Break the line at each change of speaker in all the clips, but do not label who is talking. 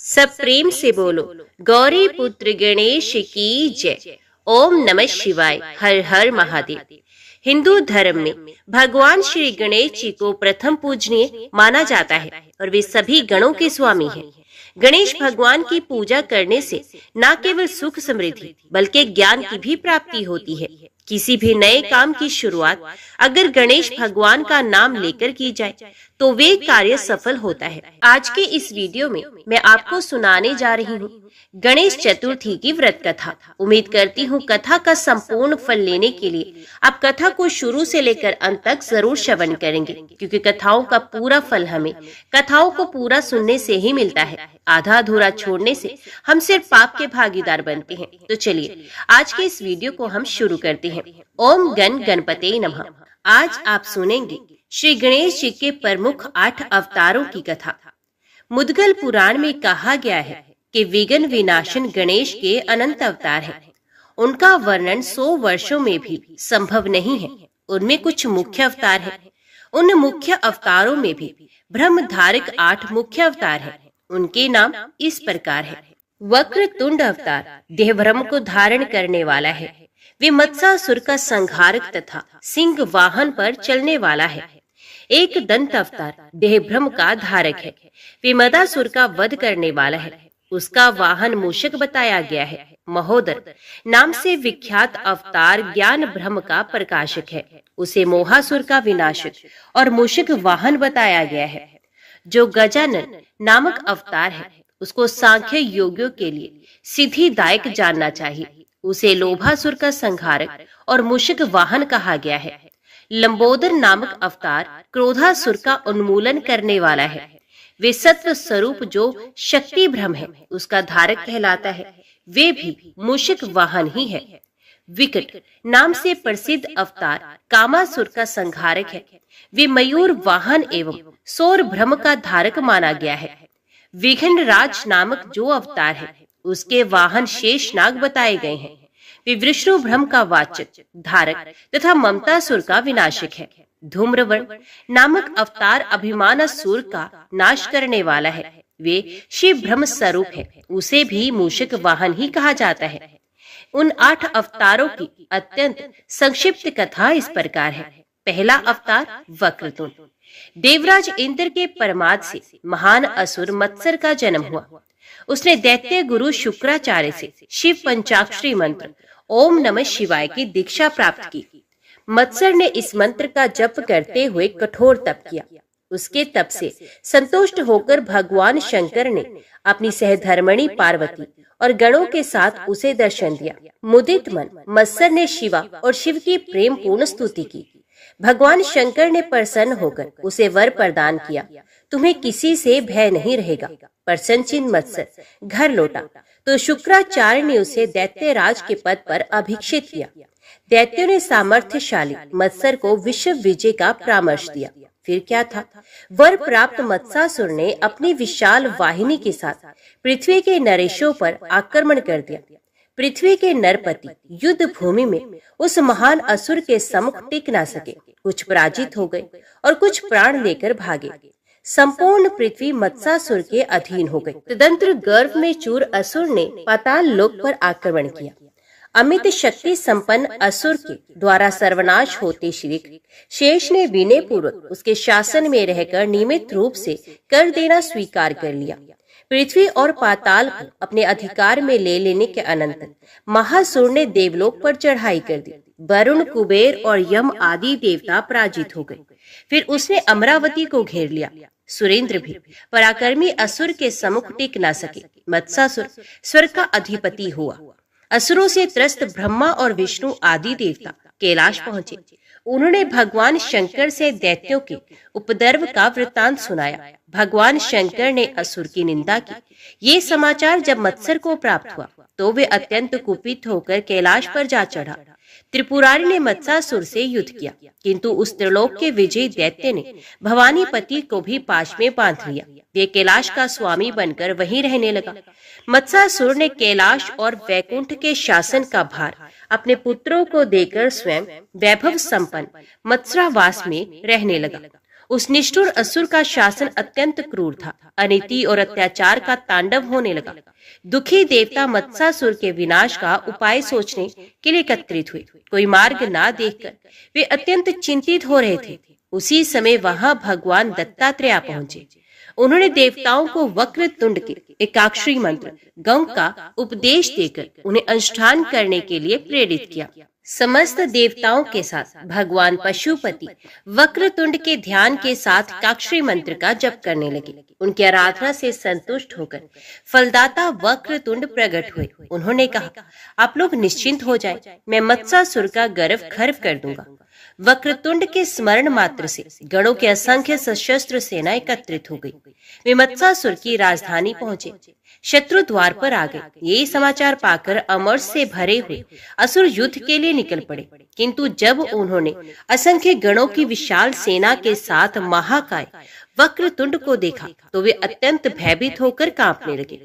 सब प्रेम से बोलो गौरी पुत्र गणेश की जय। ओम नमः शिवाय। हर हर महादेव। हिंदू धर्म में भगवान श्री गणेश जी को प्रथम पूजनीय माना जाता है और वे सभी गणों के स्वामी हैं। गणेश भगवान की पूजा करने से न केवल सुख समृद्धि बल्कि ज्ञान की भी प्राप्ति होती है। किसी भी नए काम की शुरुआत अगर गणेश भगवान का नाम लेकर की जाए तो वे कार्य सफल होता है। आज के इस वीडियो में मैं आपको सुनाने जा रही हूँ गणेश चतुर्थी की व्रत कथा। उम्मीद करती हूँ कथा का संपूर्ण फल लेने के लिए आप कथा को शुरू से लेकर अंत तक जरूर श्रवण करेंगे, क्योंकि कथाओं का पूरा फल हमें कथाओं को पूरा सुनने से ही मिलता है। आधा अधूरा छोड़ने से हम सिर्फ पाप के भागीदार बनते हैं। तो चलिए आज के इस वीडियो को हम शुरू करते हैं। ओम गण गणपते नमः। आज आप सुनेंगे श्री गणेश जी के प्रमुख 8 अवतारों की कथा। मुद्गल पुराण में कहा गया है कि विघ्न विनाशन गणेश के अनंत अवतार हैं। उनका वर्णन 100 वर्षों में भी संभव नहीं है। उनमें कुछ मुख्य अवतार हैं। उन मुख्य अवतारों में भी ब्रह्मधारक 8 मुख्य अवतार हैं। उनके नाम इस प्रकार है। वक्रतुंड अवतार देह ब्रह्म को धारण करने वाला है। वे मत्स्यासुर का संहारक तथा सिंह वाहन पर चलने वाला है। एक दंत अवतार देह ब्रह्म का धारक है। वे मदासुर का वध करने वाला है। उसका वाहन मूषक बताया गया है। महोदर नाम से विख्यात अवतार ज्ञान ब्रह्म का प्रकाशक है। उसे मोहासुर का विनाशक और मूषक वाहन बताया गया है। जो गजानन नामक अवतार है उसको सांख्य योगियों के लिए सिद्धिदायक जानना चाहिए। उसे लोभासुर का संहारक और मूषक वाहन कहा गया है। लंबोदर नामक अवतार क्रोधासुर का उन्मूलन करने वाला है। वे सत्व स्वरूप जो शक्ति ब्रह्म है उसका धारक कहलाता है। वे भी मूषक वाहन ही है। विकट नाम से प्रसिद्ध अवतार कामासुर का संहारक है। वे मयूर वाहन एवं सौर ब्रह्म का धारक माना गया है। विघ्न राज नामक जो अवतार है उसके वाहन शेषनाग बताए गए हैं। वे विष्णु ब्रह्म का वाचक, धारक तथा ममतासुर का विनाशक है। धूम्रवर्ण नामक अवतार अभिमानासुर का नाश करने वाला है। वे शिव ब्रह्म स्वरूप है। उसे भी मूषक वाहन ही कहा जाता है। उन 8 अवतारों की अत्यंत संक्षिप्त कथा इस प्रकार है। पहला अवतार वक्रतुंड। देवराज इंद्र के परमाद से महान असुर मत्सर का जन्म हुआ। उसने दैत्य गुरु शुक्राचार्य से शिव पंचाक्षरी मंत्र ओम नमः शिवाय की दीक्षा प्राप्त की। मत्सर ने इस मंत्र का जप करते हुए कठोर तप किया। उसके तप से संतुष्ट होकर भगवान शंकर ने अपनी सहधर्मणी पार्वती और गणों के साथ उसे दर्शन दिया। मुदित मन मत्सर ने शिवा और शिव की प्रेम पूर्ण स्तुति की। भगवान शंकर ने प्रसन्न होकर उसे वर प्रदान किया। तुम्हें किसी से भय नहीं रहेगा। प्रसन्नचिन मत्सर घर लौटा तो शुक्राचार्य ने उसे दैत्य राज के पद पर अभिषिक्त किया। दैत्यों ने सामर्थ्यशाली मत्सर को विश्व विजय का परामर्श दिया। फिर क्या था? वर प्राप्त मत्स्यासुर ने अपनी विशाल वाहिनी के साथ पृथ्वी के नरेशों पर आक्रमण कर दिया। पृथ्वी के नरपति युद्ध भूमि में उस महान असुर के सम्मुख टिक न सके। कुछ पराजित हो गए और कुछ प्राण लेकर भागे। संपूर्ण पृथ्वी मत्स्यासुर के अधीन हो गई। तदंतर गर्भ में चूर असुर ने पाताल लोक पर आक्रमण किया। अमित शक्ति संपन्न असुर के द्वारा सर्वनाश होते श्री शेष ने विनय पूर्वक उसके शासन में रहकर नियमित रूप से कर देना स्वीकार कर लिया। पृथ्वी और पाताल को अपने अधिकार में ले लेने के अनंतर महासुर ने देवलोक पर चढ़ाई कर दी। वरुण, कुबेर और यम आदि देवता पराजित हो गए। फिर उसने अमरावती को घेर लिया। सुरेंद्र भी पराक्रमी असुर के सम्मुख टिक न सके। मत्स्यासुर स्वर्ग का अधिपति हुआ। असुरों से त्रस्त ब्रह्मा और विष्णु आदि देवता कैलाश पहुंचे। उन्होंने भगवान शंकर से दैत्यों के उपद्रव का वृत्तांत सुनाया। भगवान शंकर ने असुर की निंदा की। ये समाचार जब मत्सर को प्राप्त हुआ तो वे अत्यंत कुपित होकर कैलाश पर जा चढ़ा। त्रिपुरारी ने मत्स्यासुर से युद्ध किया, किंतु उस त्रिलोक के विजयी दैत्य ने भवानीपति को भी पाश में बांध लिया। वे कैलाश का स्वामी बनकर वहीं रहने लगा। मत्स्यासुर ने कैलाश और वैकुंठ के शासन का भार अपने पुत्रों को देकर स्वयं वैभव संपन्न मत्स्यावास में रहने लगा। उस निष्ठुर असुर का शासन अत्यंत क्रूर था। अनीति और अत्याचार का तांडव होने लगा। दुखी देवता मत्सासुर के विनाश का उपाय सोचने के लिए एकत्रित हुए। कोई मार्ग ना देखकर वे अत्यंत चिंतित हो रहे थे। उसी समय वहां भगवान दत्तात्रेय पहुंचे। उन्होंने देवताओं को वक्रतुंड के एकाक्षरी मंत्र गंग का उपदेश देकर उन्हें अनुष्ठान करने के लिए प्रेरित किया। समस्त देवताओं के साथ भगवान पशुपति वक्रतुंड के ध्यान के साथ एकाक्षरी मंत्र का जप करने लगे। उनकी आराधना से संतुष्ट होकर फलदाता वक्रतुंड प्रकट हुए। उन्होंने कहा, आप लोग निश्चिंत हो जाएं, मैं मत्सासुर का गर्व खर्व कर दूंगा। वक्रतुंड के स्मरण मात्र से गणों के असंख्य सशस्त्र सेना एकत्रित हो गई। वे मत्सासुर की राजधानी पहुंचे। शत्रु द्वार पर आ गए। ये समाचार पाकर अमर से भरे हुए असुर युद्ध के लिए निकल पड़े। किंतु जब उन्होंने असंख्य गणों की विशाल सेना के साथ महाकाय वक्रतुंड को देखा तो वे अत्यंत भयभीत होकर कांपने लगे।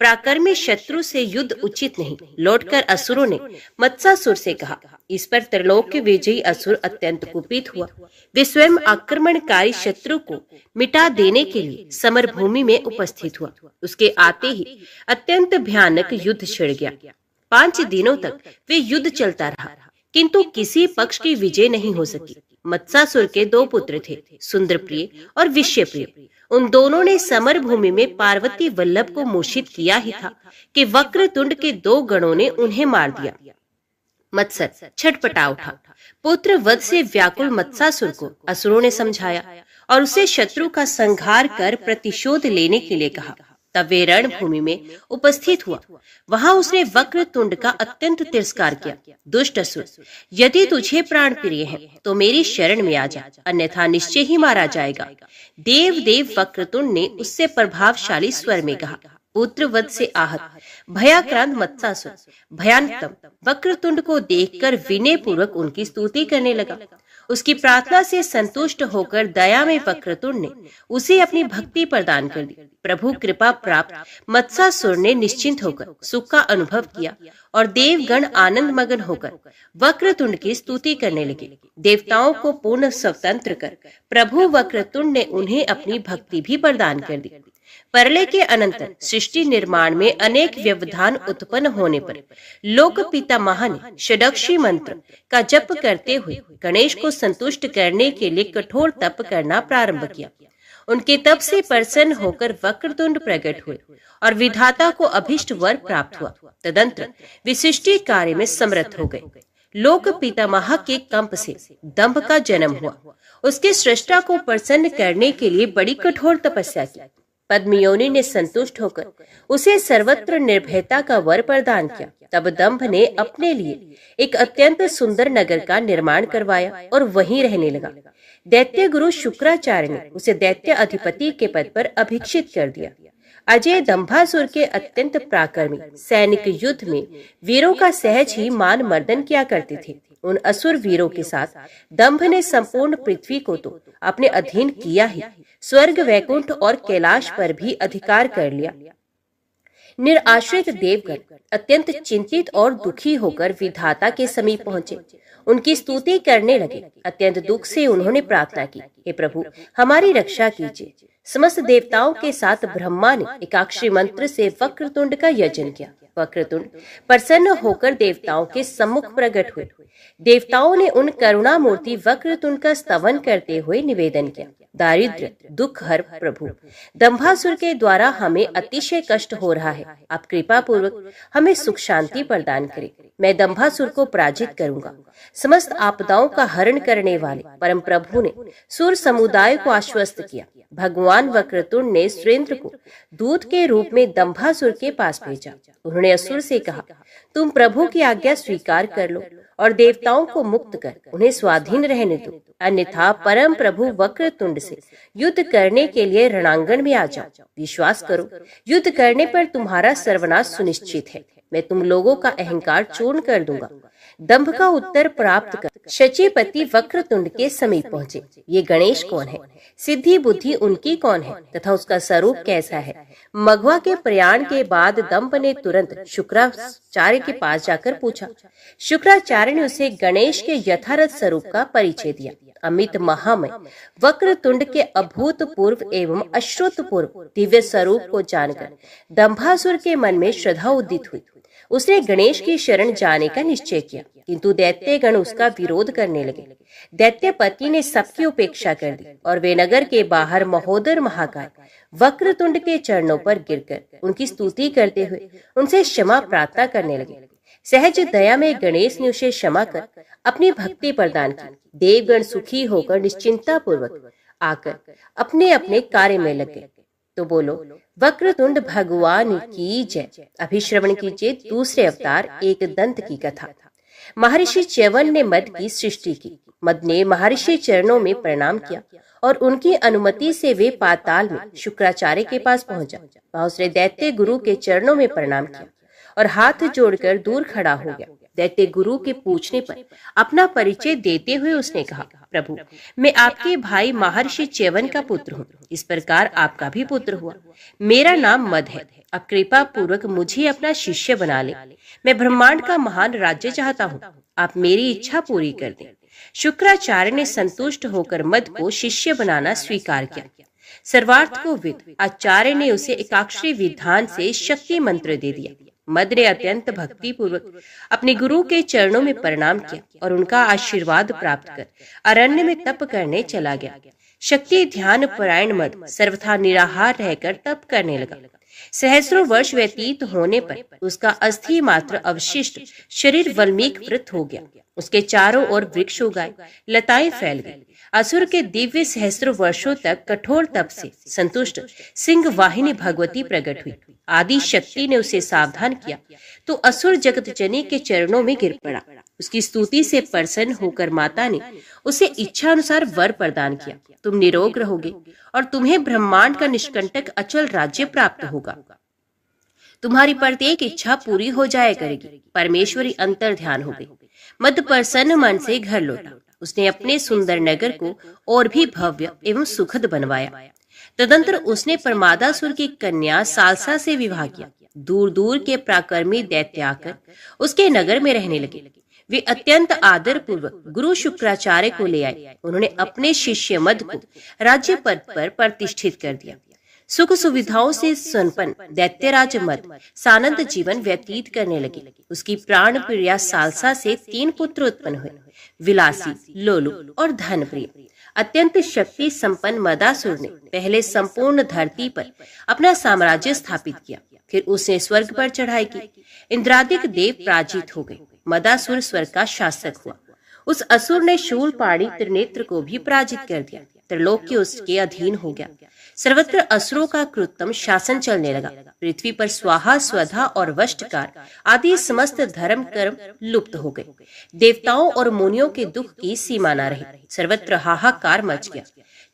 पराक्रमी शत्रु से युद्ध उचित नहीं। लौटकर असुरों ने मत्सासुर से कहा। इस पर त्रैलोक्य विजयी असुर अत्यंत कुपित हुआ। वे स्वयं आक्रमणकारी शत्रु को मिटा देने के लिए समर भूमि में उपस्थित हुआ। उसके आते ही अत्यंत भयानक युद्ध छिड़ गया। 5 दिनों तक वे युद्ध चलता रहा, किंतु किसी पक्ष की विजय नहीं हो सकी। मत्सासुर के 2 पुत्र थे, सुंदरप्रिय और विषयप्रिय। उन दोनों ने समर भूमि में पार्वती वल्लभ को मूर्छित किया ही था कि वक्रतुंड के 2 गणों ने उन्हें मार दिया। मत्सर छटपटा उठा। पुत्र वध से व्याकुल मत्सासुर को असुरों ने समझाया और उसे शत्रु का संहार कर प्रतिशोध लेने के लिए कहा। तब वे रणभूमि में उपस्थित हुआ। वहां उसने वक्रतुंड का अत्यंत तिरस्कार किया। दुष्ट असुर, यदि तुझे प्राण प्रिय है तो मेरी शरण में आ जा, अन्यथा निश्चय ही मारा जाएगा। देव वक्रतुंड ने उससे प्रभावशाली स्वर में कहा। पुत्र वध से आहत भयाक्रांत मत्सासुर भयानकतम वक्रतुंड को देखकर विनय पूर्वक उनकी स्तुति करने लगा। उसकी प्रार्थना से संतुष्ट होकर दया में वक्रतुंड ने उसे अपनी भक्ति प्रदान कर दी। प्रभु कृपा प्राप्त मत्सासुर ने निश्चिंत होकर सुख का अनुभव किया और देवगण आनंद मगन होकर वक्रतुंड की स्तुति करने लगे। देवताओं को पूर्ण स्वतंत्र कर प्रभु वक्रतुंड ने उन्हें अपनी भक्ति भी प्रदान कर दी। प्रलय के अनंतर सृष्टि निर्माण में अनेक व्यवधान उत्पन्न होने पर लोक पितामह ने षडक्षी मंत्र का जप करते हुए गणेश को संतुष्ट करने के लिए कठोर तप करना प्रारंभ किया। उनके तप से प्रसन्न होकर वक्रतुंड प्रकट हुए और विधाता को अभिष्ट वर प्राप्त हुआ। तदंतर वे सृष्टि कार्य में समर्थ हो गए। लोक पितामह के कंप से दंभ का जन्म हुआ। उसके सृष्टा को प्रसन्न करने के लिए बड़ी कठोर तपस्या की। पद्मयोनि ने संतुष्ट होकर उसे सर्वत्र निर्भयता का वर प्रदान किया। तब दंभ ने अपने लिए एक अत्यंत सुंदर नगर का निर्माण करवाया और वहीं रहने लगा। दैत्य गुरु शुक्राचार्य ने उसे दैत्य अधिपति के पद पर अभिषिक्त कर दिया। अजय दंभासुर के अत्यंत पराक्रमी सैनिक युद्ध में वीरों का सहज ही मान मर्दन किया करते थे। उन असुर वीरों के साथ दंभ ने संपूर्ण पृथ्वी को तो अपने अधीन किया ही, स्वर्ग वैकुंठ और कैलाश पर भी अधिकार कर लिया। निराश्रित देवगण अत्यंत चिंतित और दुखी होकर विधाता के समीप पहुंचे। उनकी स्तुति करने लगे। अत्यंत दुख से उन्होंने प्रार्थना की, हे प्रभु हमारी रक्षा कीजिए। समस्त देवताओं के साथ ब्रह्मा ने एकाक्षरी मंत्र से वक्रतुंड का यजन किया। वक्रतुंड प्रसन्न होकर देवताओं के सम्मुख प्रकट हुए। देवताओं ने उन करुणा मूर्ति वक्रतुंड का स्तवन करते हुए निवेदन किया, दारिद्र्य दुख हर प्रभु, दंभासुर के द्वारा हमें अतिशय कष्ट हो रहा है। आप कृपा पूर्वक हमें सुख शांति प्रदान करें। मैं दंभासुर को पराजित करूंगा। समस्त आपदाओं का हरण करने वाले परम प्रभु ने सुर समुदाय को आश्वस्त किया। भगवान वक्रतुंड ने सुरेंद्र को दूत के रूप में दंभासुर के पास भेजा। उन्होंने असुर से कहा, तुम प्रभु की आज्ञा स्वीकार कर लो और देवताओं को मुक्त कर उन्हें स्वाधीन रहने दो, अन्यथा परम प्रभु वक्रतुंड से युद्ध करने के लिए रणांगण में आ जाओ। विश्वास करो, युद्ध करने पर तुम्हारा सर्वनाश सुनिश्चित है। मैं तुम लोगों का अहंकार चूर्ण कर दूंगा। दंभ का उत्तर प्राप्त कर शचीपति वक्रतुंड के समीप पहुंचे। ये गणेश कौन है, सिद्धि बुद्धि उनकी कौन है तथा उसका स्वरूप कैसा है। मघवा के प्रयाण के बाद दंभ ने तुरंत शुक्राचार्य के पास जाकर पूछा। शुक्राचार्य ने उसे गणेश के यथार्थ स्वरूप का परिचय दिया। अमित महामय वक्रतुंड के अभूतपूर्व एवं अश्रुतपूर्व दिव्य स्वरूप को जानकर दंभासुर के मन में श्रद्धा उदित हुई। उसने गणेश की शरण जाने का निश्चय किया, किंतु दैत्यगण उसका विरोध करने लगे। दैत्यपति ने सबकी उपेक्षा कर दी और वे नगर के बाहर महोदर महाकाय वक्रतुंड के चरणों पर गिरकर उनकी स्तुति करते हुए उनसे क्षमा प्रार्थना करने लगे। सहज दया में गणेश ने उसे क्षमा कर अपनी भक्ति प्रदान की। देवगण सुखी होकर निश्चिंता पूर्वक आकर अपने अपने कार्य में लग गए। तो बोलो वक्रतुंड भगवान की जय। अभी श्रवण कीजिए दूसरे अवतार एक दंत की कथा। महर्षि च्यवन ने मद की सृष्टि की। मद ने महर्षि चरणों में प्रणाम किया और उनकी अनुमति से वे पाताल में शुक्राचार्य के पास पहुंचा। वहां उसने दैत्य गुरु के चरणों में प्रणाम किया और हाथ जोड़कर दूर खड़ा हो गया। दैत्य गुरु के पूछने पर अपना परिचय देते हुए उसने कहा, प्रभु मैं आपके भाई महर्षि च्यवन का पुत्र हूँ। इस प्रकार आपका भी पुत्र हुआ। मेरा नाम मद है। अब कृपा पूर्वक मुझे अपना शिष्य बना ले। मैं ब्रह्मांड का महान राज्य चाहता हूँ। आप मेरी इच्छा पूरी कर दें। शुक्राचार्य ने संतुष्ट होकर मद को शिष्य बनाना स्वीकार किया। सर्वार्थ को विद आचार्य ने उसे एकाक्षरी विधान से शक्ति मंत्र दे दिया। मद ने अत्यंत भक्ति पूर्वक अपने गुरु के चरणों में प्रणाम किया और उनका आशीर्वाद प्राप्त कर अरण्य में तप करने चला गया। शक्ति ध्यान परायण मद सर्वथा निराहार रहकर तप करने लगा। सहस्रों वर्ष व्यतीत होने पर उसका अस्थि मात्र अवशिष्ट शरीर वल्मीकवृत हो गया। उसके चारों ओर वृक्ष उगाए, लताएं फैल गई। असुर के दिव्य सहस्रों वर्षों तक कठोर तप से संतुष्ट सिंह वाहिनी भगवती प्रकट हुई। आदि शक्ति ने उसे सावधान किया तो असुर जगत जननी के चरणों में गिर पड़ा। उसकी स्तुति से प्रसन्न होकर माता ने उसे इच्छा अनुसार वर प्रदान किया। तुम निरोग रहोगे और तुम्हें ब्रह्मांड का निष्कंटक अचल राज्य प्राप्त होगा। तुम्हारी प्रत्येक इच्छा पूरी हो जाया करेगी। परमेश्वरी अंतर ध्यान हो गई। मद प्रसन्न मन से घर लौटा। उसने अपने सुंदर नगर को और भी भव्य एवं सुखद बनवाया। तदंतर उसने प्रमादासुर की कन्या सालसा से विवाह किया। दूर दूर के पराक्रमी दैत्य आकर उसके नगर में रहने लगे। वे अत्यंत आदर पूर्वक गुरु शुक्राचार्य को ले आए। उन्होंने अपने शिष्य मद को राज्य पद पर प्रतिष्ठित कर दिया। सुख सुविधाओं से संपन्न दैत्यराज मद सानंद जीवन व्यतीत करने लगे। उसकी प्राण प्रिया सालसा से 3 पुत्र उत्पन्न हुए, विलासी, लोलु और धनप्रिय। अत्यंत शक्ति संपन्न मदासुर ने पहले संपूर्ण धरती पर अपना साम्राज्य स्थापित किया। फिर उसने स्वर्ग पर चढ़ाई की। इंद्रादिक देव पराजित हो गए। मदासुर स्वर्ग का शासक हुआ। उस असुर ने शूलपाणी त्रिनेत्र को भी पराजित कर दिया। त्रिलोक्य उसके अधीन हो गया। सर्वत्र असुरों का कृत्रिम शासन चलने लगा। पृथ्वी पर स्वाहा, स्वधा और वष्टकार आदि समस्त धर्म कर्म लुप्त हो गए। देवताओं और मुनियों के दुख की सीमा न रही। सर्वत्र हाहाकार मच गया।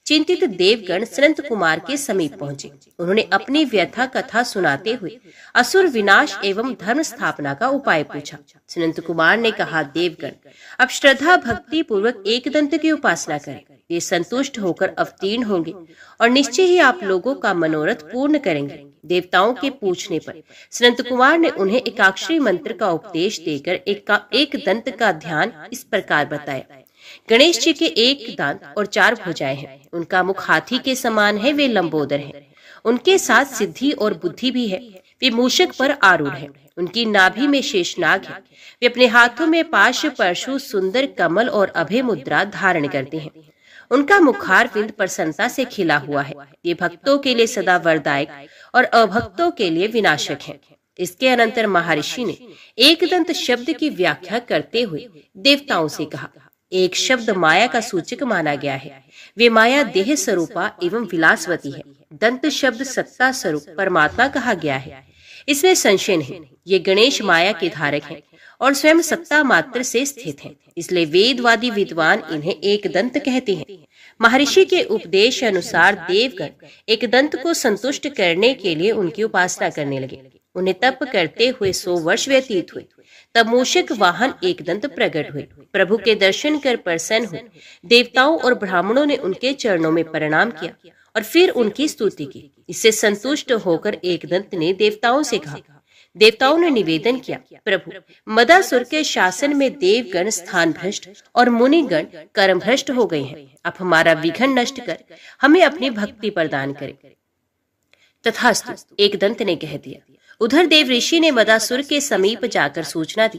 चिंतित देवगण सनंत कुमार के समीप पहुंचे। उन्होंने अपनी व्यथा कथा सुनाते हुए असुर विनाश एवं धर्म स्थापना का उपाय पूछा। सनंत कुमार ने कहा, देवगण अब श्रद्धा भक्ति पूर्वक एकदंत की उपासना करें। वे संतुष्ट होकर अवतीर्ण होंगे और निश्चय ही आप लोगों का मनोरथ पूर्ण करेंगे। देवताओं के पूछने पर सनंत कुमार ने उन्हें एकाक्षरी मंत्र का उपदेश देकर एक दंत का ध्यान इस प्रकार बताया। गणेश जी के 1 दांत और 4 भुजाएं हैं। उनका मुख हाथी के समान है। वे लंबोदर हैं। उनके साथ सिद्धि और बुद्धि भी है। वे मूषक पर आरूढ़ हैं। उनकी नाभि में शेषनाग है। वे अपने हाथों में पाश, परशु, सुंदर कमल और अभय मुद्रा धारण करते हैं। उनका मुखार बिंद प्रसन्नता से खिला हुआ है। ये भक्तों के लिए सदा वरदायक और अभक्तों के लिए विनाशक है। इसके अनंतर महर्षि ने एकदंत शब्द की व्याख्या करते हुए देवताओं से कहा, एक शब्द माया का सूचक माना गया है। वे माया देह स्वरूपा एवं विलासवती है। दंत शब्द सत्ता स्वरूप परमात्मा कहा गया है। इसमें संशय नहीं। ये गणेश माया के धारक हैं और स्वयं सत्ता मात्र से स्थित हैं। इसलिए वेदवादी विद्वान इन्हें एक दंत कहते हैं। महर्षि के उपदेश अनुसार देवगण एक दंत को संतुष्ट करने के लिए उनकी उपासना करने लगे। उन्हें तप करते हुए 100 वर्ष व्यतीत हुए। तब मूषक वाहन एकदंत प्रकट हुए। प्रभु के दर्शन कर प्रसन्न हुए। देवताओं और ब्राह्मणों ने उनके चरणों में प्रणाम किया और फिर उनकी स्तुति की। इससे संतुष्ट होकर एकदंत ने देवताओं से कहा, देवताओं ने निवेदन किया, प्रभु, मदासुर के शासन में देवगण स्थान भ्रष्ट और मुनिगण कर्म भ्रष्ट हो गए हैं। अब हमारा विघ्न नष्ट कर हमें अपनी भक्ति प्रदान करे। तथास्तु, एकदंत ने कह दिया। उधर देव ऋषि ने मदासुर के समीप जाकर सूचना दी।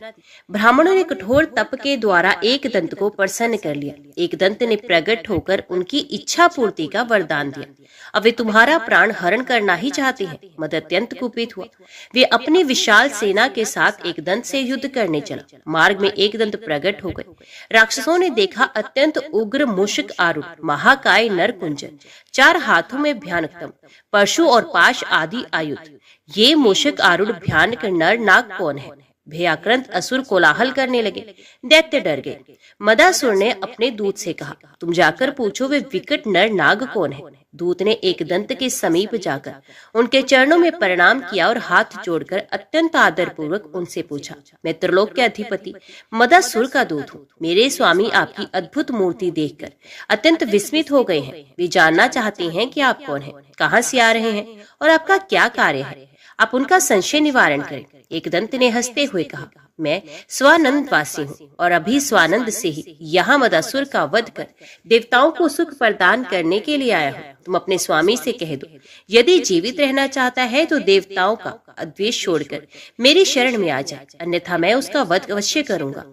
ब्राह्मणों ने कठोर तप के द्वारा एक दंत को प्रसन्न कर लिया। एक दंत ने प्रकट होकर उनकी इच्छा पूर्ति का वरदान दिया। अब वे तुम्हारा प्राण हरण करना ही चाहते हैं। मद अत्यंत कुपित हुआ। वे अपनी विशाल सेना के साथ एक दंत से युद्ध करने चला। मार्ग में एक दंत प्रकट हो गए। राक्षसों ने देखा अत्यंत उग्र मूषक आरूढ़ महाकाय नर कुंजन, 4 हाथों में भयानकतम परशु और पाश आदि आयुध। ये मूषक आरूढ़ भयानक नर नाग कौन है? भयाक्रांत असुर कोलाहल करने लगे। दैत्य डर गए। मदासुर ने अपने दूत से कहा, तुम जाकर पूछो वे विकट नर नाग कौन है। दूत ने एक दंत के समीप जाकर उनके चरणों में प्रणाम किया और हाथ जोड़कर अत्यंत आदर पूर्वक उनसे पूछा, मैं त्रिलोक के अधिपति मदासुर का दूत हूँ। मेरे स्वामी आपकी अद्भुत मूर्ति देखकर अत्यंत विस्मित हो गए हैं। वे जानना चाहते हैं कि आप कौन हैं, कहाँ से आ रहे हैं और आपका क्या कार्य है। आप उनका संशय निवारण करें। एक दंत ने हंसते हुए कहा, मैं स्वानंद वासी हूँ और अभी स्वानंद से ही यहाँ मदासुर का वध कर देवताओं को सुख प्रदान करने के लिए आया हूँ। तुम अपने स्वामी से कह दो, यदि जीवित रहना चाहता है तो देवताओं का द्वेष छोड़कर मेरी शरण में आ जाए, अन्यथा मैं उसका वध अवश्य करूंगा।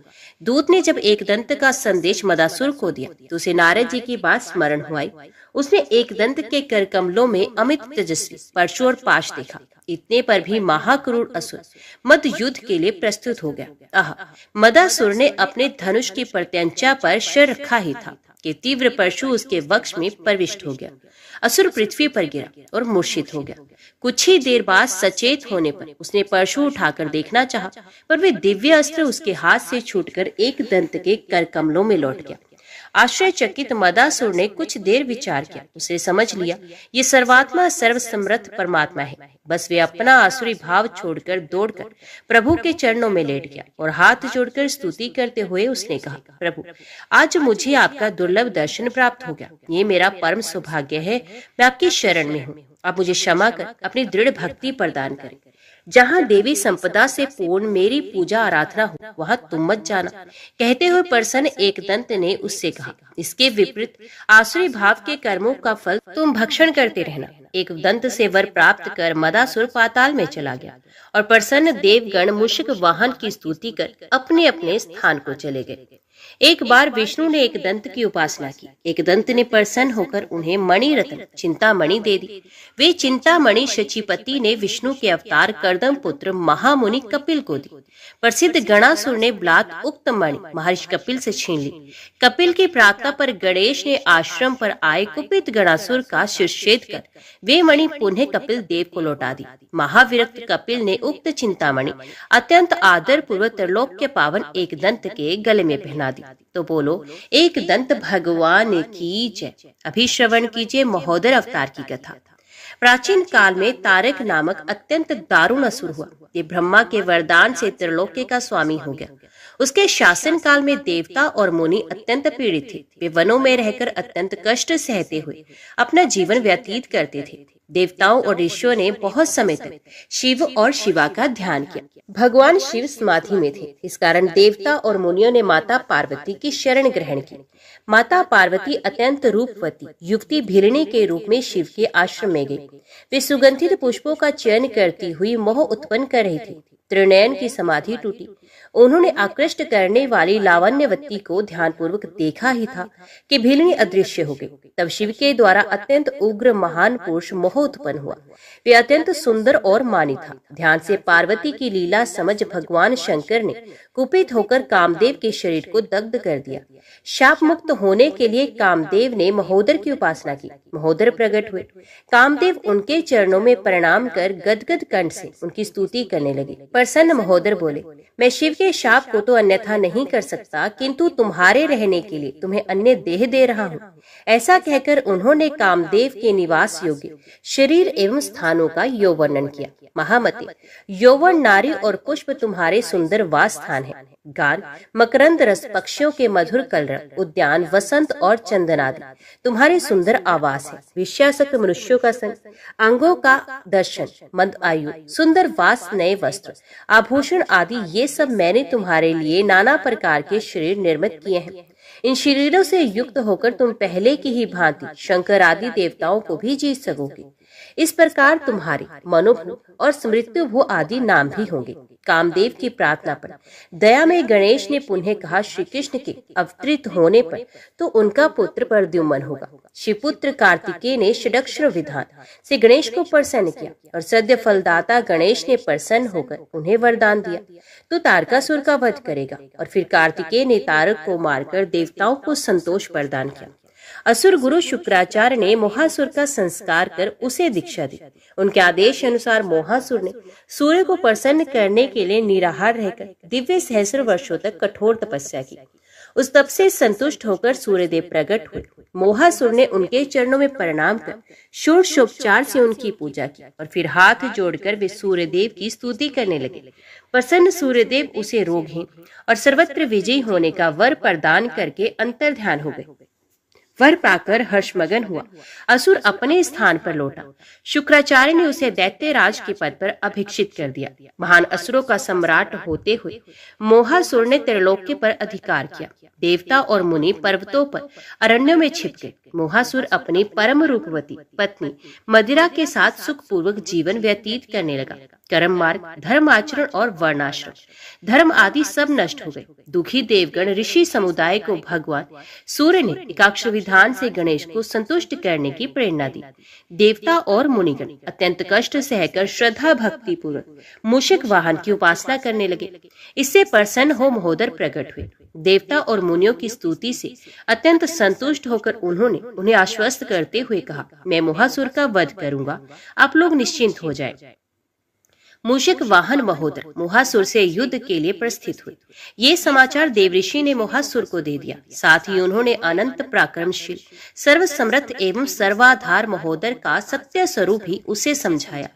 दूत ने जब एक दंत का संदेश मदासुर को दिया तो उसे नारद जी की बात स्मरण हुई। उसने एक दंत के कर कमलों में अमित तेजस्वी परशु और पाश देखा। इतने पर भी महाक्रूर असुर मद युद्ध के लिए प्रस्तुत हो गया। मदासुर ने अपने धनुष की प्रत्यंचा पर शर रखा ही था कि तीव्र परशु उसके वक्ष में प्रविष्ट हो गया। असुर पृथ्वी पर गिरा और मूर्छित हो गया। कुछ ही देर बाद सचेत होने पर उसने परशु उठाकर देखना चाहा, पर वे दिव्य अस्त्र उसके हाथ से छूटकर एक दंत के कर कमलों में लौट गया। आश्चर्यचकित मदासुर ने कुछ देर विचार किया। उसे समझ लिया ये सर्वात्मा सर्वसमर्थ परमात्मा है। बस वे अपना आसुरी भाव छोड़कर दौड़कर प्रभु के चरणों में लेट गया और हाथ जोड़कर स्तुति करते हुए उसने कहा, प्रभु, आज मुझे आपका दुर्लभ दर्शन प्राप्त हो गया। ये मेरा परम सौभाग्य है। मैं आपकी शरण में हूँ। आप मुझे क्षमा कर अपनी दृढ़ भक्ति प्रदान करें। जहाँ देवी संपदा से पूर्ण मेरी पूजा आराधना हो वहाँ तुम मत जाना। कहते हुए प्रसन्न एक दंत ने उससे कहा, इसके विपरीत आसुरी भाव के कर्मों का फल तुम भक्षण करते रहना। एक दंत से वर प्राप्त कर मदासुर पाताल में चला गया और प्रसन्न देवगण मूषक वाहन की स्तुति कर अपने अपने स्थान को चले गए। एक बार विष्णु ने एक दंत की उपासना की। एक दंत ने प्रसन्न होकर उन्हें मणि रत्न चिंतामणि दे दी। वे चिंतामणि शचीपति ने विष्णु के अवतार कर्दम पुत्र महामुनि कपिल को दी। प्रसिद्ध गणासुर ने ब्लात उक्त मणि महर्षि कपिल से छीन ली। कपिल की प्रार्थना पर गणेश ने आश्रम पर आए कुपित गणासुर का शिरच्छेद कर वे मणि पुनः कपिल देव को लौटा दी। महाविरक्त कपिल ने उक्त चिंतामणि अत्यंत आदर पूर्वक त्रिलोक के पावन एक दंत के गले में पहना दी। तो बोलो, एक दंत भगवान की जय। अभी श्रवण कीजिए महोदर अवतार की कथा। प्राचीन काल में तारक नामक अत्यंत दारुण असुर हुआ। ये ब्रह्मा के वरदान से त्रिलोक का स्वामी हो गया। उसके शासन काल में देवता और मुनि अत्यंत पीड़ित थे। वे वनों में रहकर अत्यंत कष्ट सहते हुए अपना जीवन व्यतीत करते थे। देवताओं और ऋषियों ने बहुत समय तक शिव और शिवा का ध्यान किया। भगवान शिव समाधि में थे। इस कारण देवता और मुनियों ने माता पार्वती की शरण ग्रहण की। माता पार्वती अत्यंत रूपवती युवती भिरणी के रूप में शिव के आश्रम में गई। वे सुगंधित पुष्पों का चयन करती हुई मोह उत्पन्न कर रही थी। त्रिनयन की समाधि टूटी। उन्होंने आकृष्ट करने वाली लावण्यवती को ध्यान पूर्वक देखा ही था कि भिलनी अदृश्य हो गई। तब शिव के द्वारा अत्यंत उग्र महान पुरुष मोह उत्पन्न हुआ। वे अत्यंत सुंदर और मानी था। ध्यान से पार्वती की लीला समझ भगवान शंकर ने कुपित होकर कामदेव के शरीर को दग्ध कर दिया। शाप मुक्त होने के लिए कामदेव ने महोदर की उपासना की। महोदर प्रकट हुए। कामदेव उनके चरणों में प्रणाम कर गदगद कंठ से उनकी स्तुति करने लगे। प्रसन्न महोदर बोले, मैं शिव के शाप को तो अन्यथा नहीं कर सकता, किंतु तुम्हारे रहने के लिए तुम्हें अन्य देह दे रहा हूँ। ऐसा कहकर उन्होंने कामदेव के निवास योग्य शरीर एवं स्थानों का यौवर्णन किया। महामते, यौवन नारी और पुष्प तुम्हारे सुंदर वास स्थान है। गान, मकरंद रस, पक्षियों के मधुर कलरव, उद्यान, वसंत और चंदन आदि तुम्हारे सुंदर आवास है। विषयासक्त मनुष्यों का संग, अंगों का दर्शन, मंद आयु, सुंदर वास, नए वस्त्र, आभूषण आदि ये सब मैंने तुम्हारे लिए नाना प्रकार के शरीर निर्मित किए हैं। इन शरीरों से युक्त होकर तुम पहले की ही भांति शंकर आदि देवताओं को भी जीत सकोगे। इस प्रकार तुम्हारे मनोभू और स्मृत्युभू आदि नाम भी होंगे। कामदेव की प्रार्थना पर दया में गणेश ने पुनः कहा, श्री कृष्ण के अवतरित होने पर तो उनका पुत्र प्रद्युम्न होगा। शिवपुत्र कार्तिकेय ने षडक्षर विधान से गणेश को प्रसन्न किया और सद्य फलदाता गणेश ने प्रसन्न होकर उन्हें वरदान दिया, तो तारकासुर का वध करेगा। और फिर कार्तिकेय ने तारक को मारकर देवताओं को संतोष प्रदान किया। असुर गुरु शुक्राचार्य ने मोहासुर का संस्कार कर उसे दीक्षा दी। उनके आदेश अनुसार मोहासुर ने सूर्य को प्रसन्न करने के लिए निराहार रहकर दिव्य सहस्र वर्षों तक कठोर तपस्या की। उस तप से संतुष्ट होकर सूर्यदेव प्रकट हुए। मोहासुर ने उनके चरणों में प्रणाम कर षोडशोपचार से उनकी पूजा की और फिर हाथ जोड़कर वे सूर्यदेव की स्तुति करने लगे। प्रसन्न सूर्यदेव उसे रोगहीन और सर्वत्र विजयी होने का वर प्रदान करके अंतर्ध्यान हो गए। वर पाकर हर्षमगन हुआ। असुर अपने स्थान पर लौटा। शुक्राचार्य ने उसे दैत्यराज के पद पर अभिषिक्त कर दिया। महान असुरों का सम्राट होते हुए मोहासुर ने त्रिलोक्य पर अधिकार किया। देवता और मुनि पर्वतों पर अरण्यों में छिप गए। मोहासुर अपनी परम रूपवती पत्नी मदिरा के साथ सुखपूर्वक जीवन व्यतीत करने लगा। कर्म मार्ग, धर्म आचरण और वर्णाश्रम धर्म आदि सब नष्ट हो गए। दुखी देवगण ऋषि समुदाय को भगवान सूर्य ने एकाक्षर विधान से गणेश को संतुष्ट करने की प्रेरणा दी। देवता और मुनिगण अत्यंत कष्ट सहकर श्रद्धा भक्ति पूर्वक मूषक वाहन की उपासना करने लगे। इससे प्रसन्न हो महोदर प्रकट हुए। देवता और मुनियों की स्तुति से अत्यंत संतुष्ट होकर उन्होंने उन्हें आश्वस्त करते हुए कहा, मैं मोहासुर का वध करूंगा, आप लोग निश्चिंत हो जाएं। मूषक वाहन महोदर मोहासुर से युद्ध के लिए प्रस्थित हुए। ये समाचार देवऋषि ने मोहासुर को दे दिया। साथ ही उन्होंने अनंत पराक्रमशील, सर्वसमर्थ एवं सर्वाधार महोदर का सत्य स्वरूप ही उसे समझाया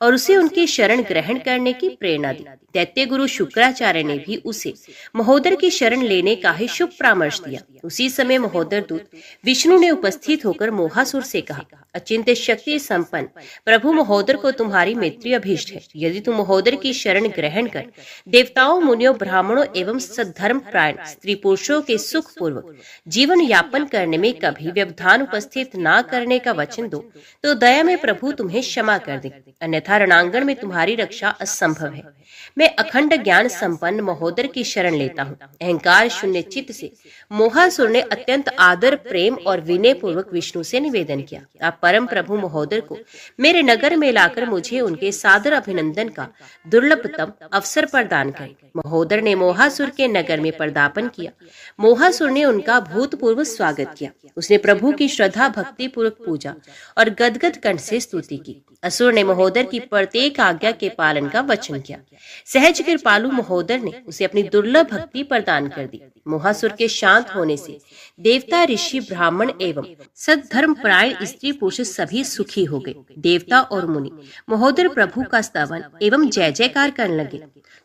और उसे उनकी शरण ग्रहण करने की प्रेरणा दी। दैत्य गुरु शुक्राचार्य ने भी उसे महोदर की शरण लेने का ही शुभ परामर्श दिया। उसी समय महोदर दूत विष्णु ने उपस्थित होकर मोहासुर से कहा, अचिंत्य शक्ति संपन्न प्रभु महोदर को तुम्हारी मैत्री अभीष्ट है। यदि तुम महोदर की शरण ग्रहण कर देवताओं, मुनियों, ब्राह्मणों एवं सद्धर्म प्राण स्त्री पुरुषों के सुख पूर्वक जीवन यापन करने में कभी व्यवधान उपस्थित न करने का वचन दो, तो दया में प्रभु तुम्हें क्षमा कर दे, अन्यथा रणांगण में तुम्हारी रक्षा असंभव है। मैं अखंड ज्ञान संपन्न महोदर की शरण लेता हूँ। अहंकार शून्य चित्त से मोहासुर ने अत्यंत आदर, प्रेम और विनय पूर्वक विष्णु से निवेदन किया, आप परम प्रभु महोदर को मेरे नगर में लाकर मुझे उनके सादर अभिनंदन का दुर्लभतम अवसर प्रदान करें। महोदर ने मोहासुर के नगर में पदार्पण किया। मोहासुर ने उनका भूतपूर्व स्वागत किया। उसने प्रभु की श्रद्धा भक्ति पूर्वक पूजा और गदगद कंठ से स्तुति की। असुर ने महोदर की प्रत्येक आज्ञा के पालन का वचन किया। सहज कृपालु महोदर ने उसे अपनी दुर्लभ भक्ति प्रदान कर दी। मोहासुर के शांत होने से देवता, ऋषि, ब्राह्मण एवं सद्धर्म परायण स्त्री पुरुष सभी सुखी हो गए। देवता और मुनि महोदर प्रभु का स्तवन एवं जय जयकार करने लगे।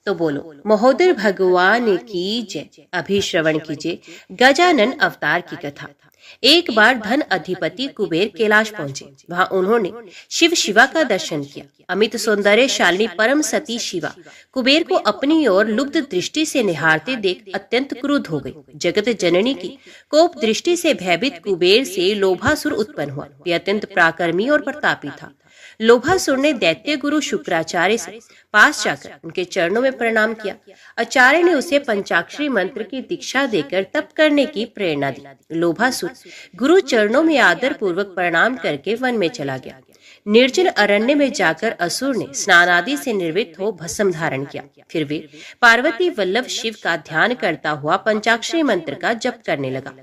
तो बोलो, महोदर भगवान की जय। अभी श्रवण कीजिए गजानन अवतार की कथा। एक बार धन अधिपति कुबेर कैलाश पहुंचे। वहां उन्होंने शिव शिवा का दर्शन किया। अमित सौंदर्यशालिनी परम सती शिवा कुबेर को अपनी ओर लुब्ध दृष्टि से निहारते देख अत्यंत क्रुद्ध हो गई। जगत जननी की कोप दृष्टि से भयभीत कुबेर से लोभासुर उत्पन्न हुआ। वे अत्यंत पराक्रमी और प्रतापी था। लोभासुर ने दैत्य गुरु शुक्राचार्य से पास जाकर उनके चरणों में प्रणाम किया। आचार्य ने उसे पंचाक्षरी मंत्र की दीक्षा देकर तप करने की प्रेरणा दी। लोभासुर गुरु चरणों में आदर पूर्वक प्रणाम करके वन में चला गया। निर्जन अरण्य में जाकर असुर ने स्नान आदि से निर्वृत्त हो भस्म धारण किया। फिर वे पार्वती वल्लभ शिव का ध्यान करता हुआ पंचाक्षरी मंत्र का जप करने लगा।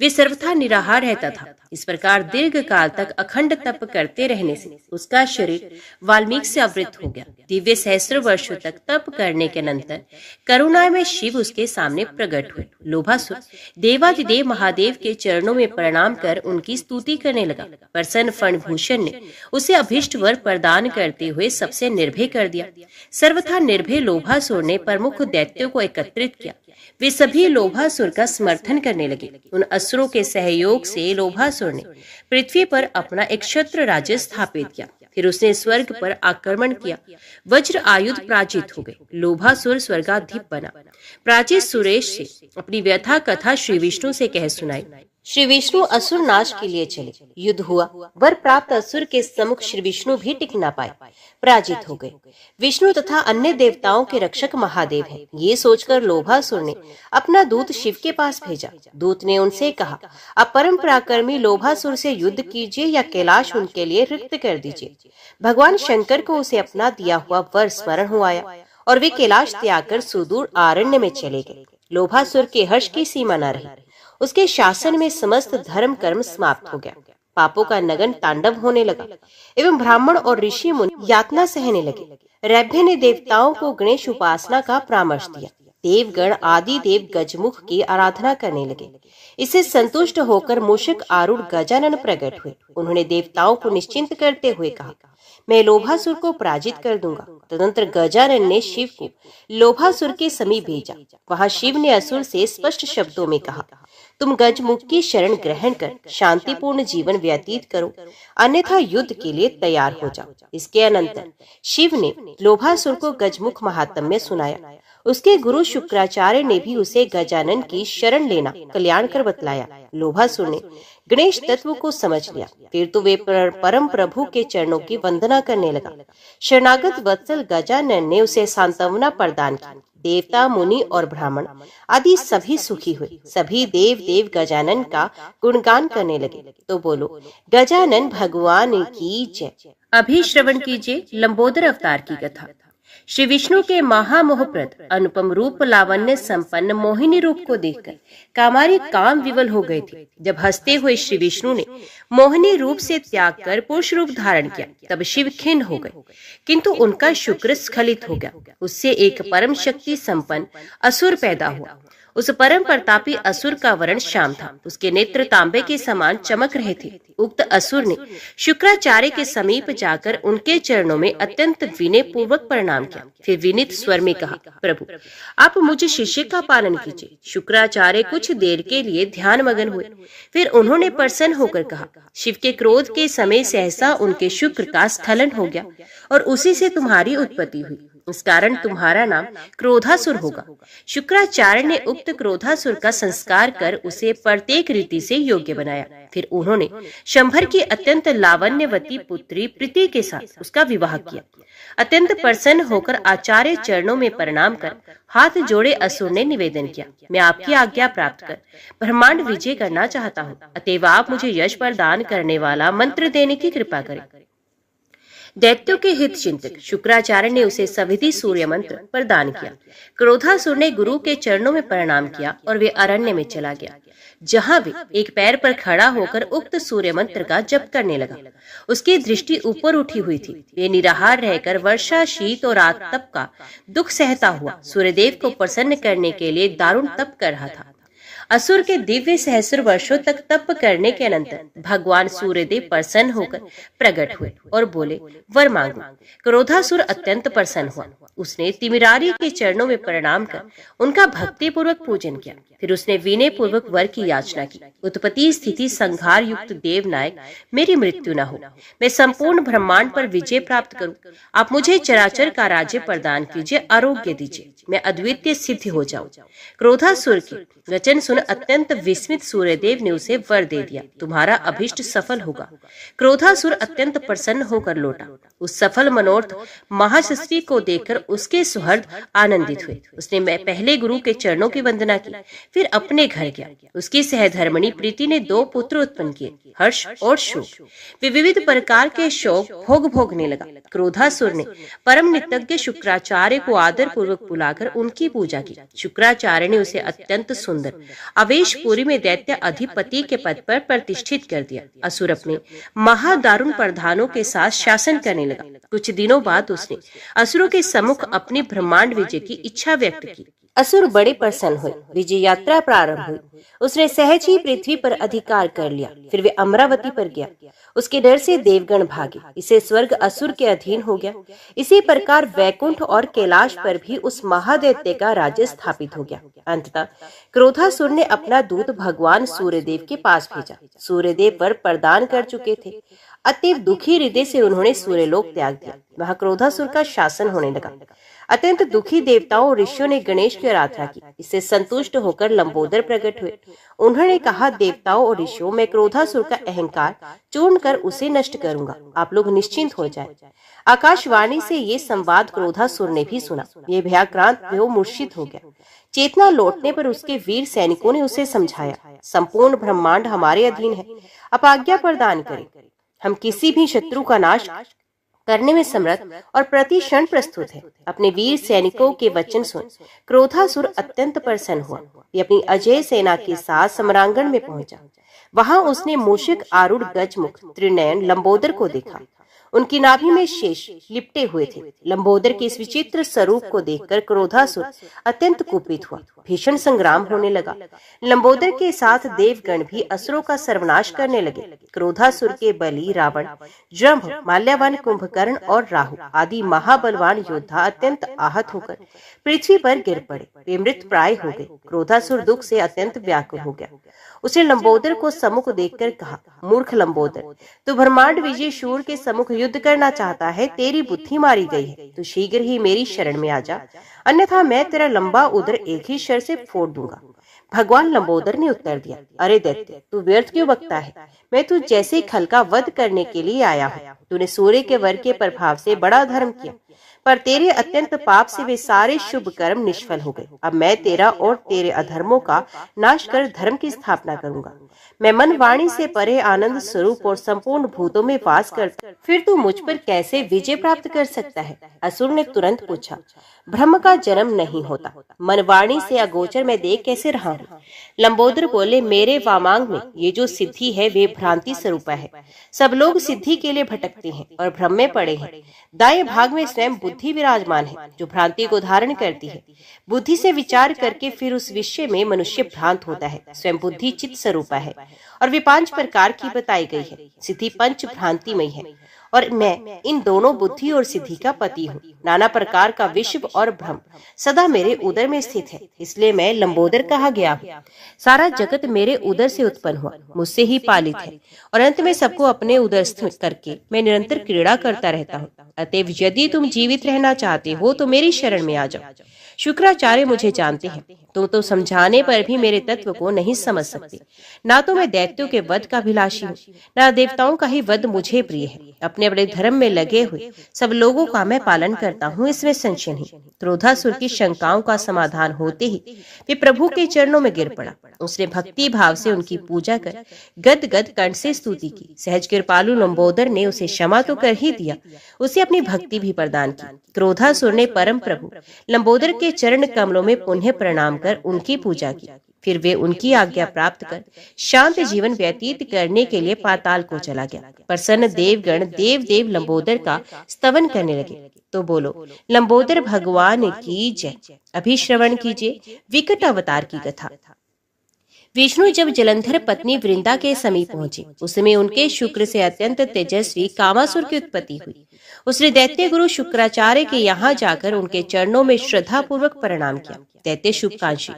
वे सर्वथा निराहार रहता था। इस प्रकार दीर्घ काल तक अखंड तप करते रहने से उसका शरीर वाल्मीकि से आवृत हो गया। दिव्य सहस्त्र वर्षों तक तप करने के अनंतर करुणा में शिव उसके सामने प्रकट हुए। लोभासुर देवादिदेव महादेव के चरणों में प्रणाम कर उनकी स्तुति करने लगा। प्रसन्न फणभूषण ने उसे अभिष्ट वर प्रदान करते हुए सबसे निर्भय कर दिया। सर्वथा निर्भय लोभासुर ने प्रमुख दैत्यों को एकत्रित किया। वे सभी लोभासुर का समर्थन करने लगे। उन असुरों के सहयोग से लोभासुर ने पृथ्वी पर अपना एक क्षत्र राज्य स्थापित किया। फिर उसने स्वर्ग पर आक्रमण किया। वज्र आयुध पराजित हो गए। लोभासुर स्वर्गाधिप बना। प्राचीन सुरेश से अपनी व्यथा कथा श्री विष्णु से कह सुनाई। श्री विष्णु असुर नाश के लिए चले। युद्ध हुआ। वर प्राप्त असुर के सम्मुख श्री विष्णु भी टिक न पाए, पराजित हो गए। विष्णु तथा अन्य देवताओं के रक्षक महादेव हैं। ये सोचकर लोभासुर ने अपना दूत शिव के पास भेजा। दूत ने उनसे कहा, आप परम पराक्रमी लोभासुर से युद्ध कीजिए या कैलाश उनके लिए रिक्त कर दीजिए। भगवान शंकर को उसे अपना दिया हुआ वर स्मरण हो आया और वे कैलाश त्याग कर सुदूर आरण्य में चले गए। लोभासुर के हर्ष की सीमा न रही। उसके शासन में समस्त धर्म कर्म समाप्त हो गया। पापों का नगन तांडव होने लगा एवं ब्राह्मण और ऋषि मुनि यातना सहने लगे। रैभ्य ने देवताओं को गणेश उपासना का परामर्श दिया। देवगण आदि देव गजमुख की आराधना करने लगे। इससे संतुष्ट होकर मूषक आरूढ़ गजानन प्रकट हुए। उन्होंने देवताओं को निश्चिंत करते हुए कहा, मैं लोभासुर को पराजित कर दूंगा। तदनंतर गजानन ने शिव को लोभासुर के समीप भेजा। वहां शिव ने असुर से स्पष्ट शब्दों में कहा, तुम गजमुख की शरण ग्रहण कर शांतिपूर्ण जीवन व्यतीत करो, अन्यथा युद्ध के लिए तैयार हो जाओ। इसके अनंतर शिव ने लोभासुर को गजमुख महात्म्य सुनाया। उसके गुरु शुक्राचार्य ने भी उसे गजानन की शरण लेना कल्याणकर बतलाया। लोभासुर ने गणेश तत्व को समझ लिया। फिर तो वे परम प्रभु के चरणों की वंदना करने लगा। शरणागत वत्सल गजानन ने उसे सांत्वना प्रदान की। देवता मुनि और ब्राह्मण आदि सभी सुखी हुए। सभी देव देव गजानन का गुणगान करने लगे। तो बोलो, गजानन भगवान की जय। अभी श्रवण कीजिए लंबोदर अवतार की कथा। श्री विष्णु के महामोहप्रद अनुपम रूप लावण्य संपन्न मोहिनी रूप को देखकर कामारी काम विवल हो गए थे। जब हंसते हुए श्री विष्णु ने मोहिनी रूप से त्याग कर पुरुष रूप धारण किया, तब शिव खिन्न हो गए, किंतु उनका शुक्र स्खलित हो गया। उससे एक परम शक्ति संपन्न असुर पैदा हुआ। उस परम प्रतापी असुर का वर्ण श्याम था। उसके नेत्र तांबे के समान चमक रहे थे। उक्त असुर ने शुक्राचार्य के समीप जाकर उनके चरणों में अत्यंत विनय पूर्वक प्रणाम किया। फिर विनीत स्वर में कहा, प्रभु आप मुझे शिष्य का पालन कीजिए। शुक्राचार्य कुछ देर के लिए ध्यान मगन हुए। फिर उन्होंने प्रसन्न होकर कहा, शिव के क्रोध के समय सहसा उनके शुक्र का स्खलन हो गया और उसी से तुम्हारी उत्पत्ति हुई। इस कारण तुम्हारा नाम क्रोधासुर होगा। शुक्राचार्य ने उक्त क्रोधासुर का संस्कार कर उसे प्रत्येक रीति से योग्य बनाया। फिर उन्होंने शंभर की अत्यंत लावण्यवती पुत्री प्रीति के साथ उसका विवाह किया। अत्यंत प्रसन्न होकर आचार्य चरणों में प्रणाम कर हाथ जोड़े असुर ने निवेदन किया, मैं आपकी आज्ञा प्राप्त कर ब्रह्मांड विजय करना चाहता हूँ, अतएव आप मुझे यश प्रदान करने वाला मंत्र देने की कृपा करें। दैत्यों के हित चिंतक शुक्राचार्य ने उसे सविधि सूर्य मंत्र प्रदान किया। क्रोधासुर ने गुरु के चरणों में प्रणाम किया और वे अरण्य में चला गया, जहां वे एक पैर पर खड़ा होकर उक्त सूर्य मंत्र का जप करने लगा। उसकी दृष्टि ऊपर उठी हुई थी। वे निराहार रहकर वर्षा, शीत और आतप का दुख सहता हुआ सूर्यदेव को प्रसन्न करने के लिए दारुण तप कर रहा था। असुर के दिव्य सहस्र वर्षों तक तप करने के अनंतर भगवान सूर्यदेव प्रसन्न होकर प्रकट हुए और बोले, वर मांगो। क्रोधासुर अत्यंत प्रसन्न हुआ। उसने तिमिरारी के चरणों में प्रणाम कर उनका भक्ति पूर्वक पूजन किया। फिर उसने विनय पूर्वक वर की याचना की, उत्पत्ति स्थिति संहार युक्त देव नायक, मेरी मृत्यु न हो, मैं संपूर्ण ब्रह्मांड पर विजय प्राप्त करूं। आप मुझे चराचर का राज्य प्रदान कीजिए, आरोग्य दीजिए, मैं अद्वितीय सिद्ध हो जाऊं। क्रोधासुर के वचन सुन अत्यंत विस्मित सूर्यदेव ने उसे वर दे दिया, तुम्हारा अभिष्ट सफल होगा। क्रोधासुर अत्यंत प्रसन्न होकर लौटा। उस सफल मनोरथ महाशस्त्री को देखकर उसके सुहृद आनंदित हुए। उसने पहले गुरु के चरणों की वंदना की, फिर अपने घर गया। उसकी सहधर्मिणी प्रीति ने 2 पुत्र उत्पन्न किए, हर्ष और शोक। वे विविध प्रकार के शोक भोगने लगा। क्रोधासुर ने परम नितज्ञ शुक्राचार्य को आदर पूर्वक बुला बुलाकर उनकी पूजा की। शुक्राचार्य ने उसे अत्यंत सुंदर अवेशपुरी में दैत्य अधिपति के पद पर प्रतिष्ठित कर दिया। असुर अपने महादारुण प्रधानों के साथ शासन करने लगा। कुछ दिनों बाद उसने असुरों के सम्मुख अपनी ब्रह्मांड विजय की इच्छा व्यक्त की। असुर बड़े प्रसन्न हुए। विजय यात्रा प्रारंभ हुई। उसने सहज ही पृथ्वी पर अधिकार कर लिया। फिर वे अमरावती पर गया। उसके डर से देवगण भागे। इसे स्वर्ग असुर के अधीन हो गया। इसी प्रकार वैकुंठ और कैलाश पर भी उस महादैत्य का राज्य स्थापित हो गया। अंततः क्रोधासुर ने अपना दूत भगवान सूर्यदेव के पास भेजा। सूर्यदेव वर प्रदान कर चुके थे। अत्यंत दुखी हृदय से उन्होंने सूर्यलोक त्याग दिया। वहां क्रोधासुर का शासन होने लगा। अत्यंत दुखी देवताओं और ऋषियों ने गणेश की आराधना की। इससे संतुष्ट होकर लंबोदर प्रकट हुए। उन्होंने कहा, देवताओं और ऋषियों, मैं क्रोधासुर का अहंकार चूर्ण कर उसे नष्ट करूंगा। आप लोग निश्चिंत हो जाएं। आकाशवाणी से ये संवाद क्रोधासुर ने भी सुना। ये भयाक्रांत वो मूर्छित हो गया। चेतना लौटने पर उसके वीर सैनिकों ने उसे समझाया, संपूर्ण ब्रह्मांड हमारे अधीन है। आप आज्ञा प्रदान करें। हम किसी भी शत्रु का नाश करने में समर्थ और प्रति क्षण प्रस्तुत है। अपने वीर सैनिकों के वचन सुन क्रोधासुर अत्यंत प्रसन्न हुआ। ये अपनी अजय सेना के साथ सम्रांगण में पहुंचा। वहां उसने मूषिक आरूढ़ गजमुख त्रिनयन लंबोदर को देखा। उनकी नाभि में शेष लिपटे हुए थे। लंबोदर के इस विचित्र स्वरूप को देखकर क्रोधासुर अत्यंत कुपित हुआ। भीषण संग्राम होने लगा। लंबोदर के साथ देवगण भी असुरों का सर्वनाश करने लगे। क्रोधासुर के बलि, रावण, जम्भ, माल्यावान, कुंभकर्ण और राहु आदि महाबलवान योद्धा अत्यंत आहत होकर पृथ्वी पर गिर पड़े। वे मृत प्राय हो गए। क्रोधासुर दुख से अत्यंत व्याकुल हो गया। उसने लंबोदर को सम्मुख देखकर कहा, मूर्ख लंबोदर, तू ब्रह्मांड विजय शूर के सम्मुख युद्ध करना चाहता है। तेरी बुद्धि मारी गई है। तू शीघ्र ही मेरी शरण में आ जा, अन्यथा मैं तेरा लंबा उदर एक ही शर से फोड़ दूंगा। भगवान लंबोदर ने उत्तर दिया, अरे दैत्य, तू व्यर्थ क्यों बकता है? मैं तू जैसे खल का वध करने के लिए आया हूँ। तूने सूर्य के वर के प्रभाव से बड़ा धर्म किया, पर तेरे अत्यंत पाप से वे सारे शुभ कर्म निष्फल हो गए। अब मैं तेरा और तेरे अधर्मों का नाश कर धर्म की स्थापना करूंगा। मैं मन वाणी से परे आनंद स्वरूप और संपूर्ण भूतों में वास करता, फिर तू मुझ पर कैसे विजय प्राप्त कर सकता है? असुर ने तुरंत पूछा, ब्रह्म का जन्म नहीं होता, मन वाणी से अगोचर मैं देख कैसे रहा हूँ? लंबोदर बोले, मेरे वामांग में ये जो सिद्धि है वे भ्रांति स्वरूप है। सब लोग सिद्धि के लिए भटकते हैं और भ्रम में पड़े हैं। दाएं भाग में स्वयं बुद्धि विराजमान है, जो भ्रांति को धारण करती है। बुद्धि से विचार करके फिर उस विषय में मनुष्य भ्रांत होता है। स्वयं बुद्धि चित्त स्वरूप है और वे 5 प्रकार की बताई गई है। सिद्धि पंच भ्रांतिमय है और मैं इन दोनों बुद्धि और सिद्धि का पति हूँ। नाना प्रकार का विश्व और भ्रम सदा मेरे उदर में स्थित है, इसलिए मैं लंबोदर कहा गया हूँ। सारा जगत मेरे उदर से उत्पन्न हुआ, मुझसे ही पालित है और अंत में सबको अपने उदरस्थ करके मैं निरंतर क्रीड़ा करता रहता हूँ। अतएव यदि तुम जीवित रहना चाहते हो तो मेरी शरण में आ जाओ। शुक्राचार्य मुझे जानते हैं, तुम तो समझाने पर भी मेरे तत्व को नहीं समझ सकते। ना तो मैं दैत्यों के वध का अभिलाषी हूँ, ना देवताओं का ही वध मुझे प्रिय है। अपने अपने धर्म में लगे हुए सब लोगों का मैं पालन करता हूँ, इसमें संशय नहीं। क्रोधासुर की शंकाओं का समाधान होते ही वे प्रभु के चरणों में गिर पड़ा। उसने भक्ति भाव से उनकी पूजा कर गद गद कंठ से स्तुति की। सहज कृपालु लंबोदर ने उसे क्षमा तो कर ही दिया, उसे अपनी भक्ति भी प्रदान की। क्रोधासुर ने परम प्रभु लंबोदर के चरण कमलों में पुनः प्रणाम कर उनकी पूजा की। फिर वे उनकी आज्ञा प्राप्त कर शांत जीवन व्यतीत करने के लिए पाताल को चला गया। प्रसन्न देवगण देव देव लंबोदर का स्तवन करने लगे। तो बोलो, लंबोदर भगवान की जय। अभी श्रवण कीजिए विकट अवतार की कथा। विष्णु जब जलंधर पत्नी वृंदा के समीप पहुंचे, उस समय उनके शुक्र से अत्यंत तेजस्वी कामासुर की उत्पत्ति हुई। उसने दैत्य गुरु शुक्राचार्य के यहाँ जाकर उनके चरणों में श्रद्धा पूर्वक प्रणाम किया। दैत्य शुभकांक्षी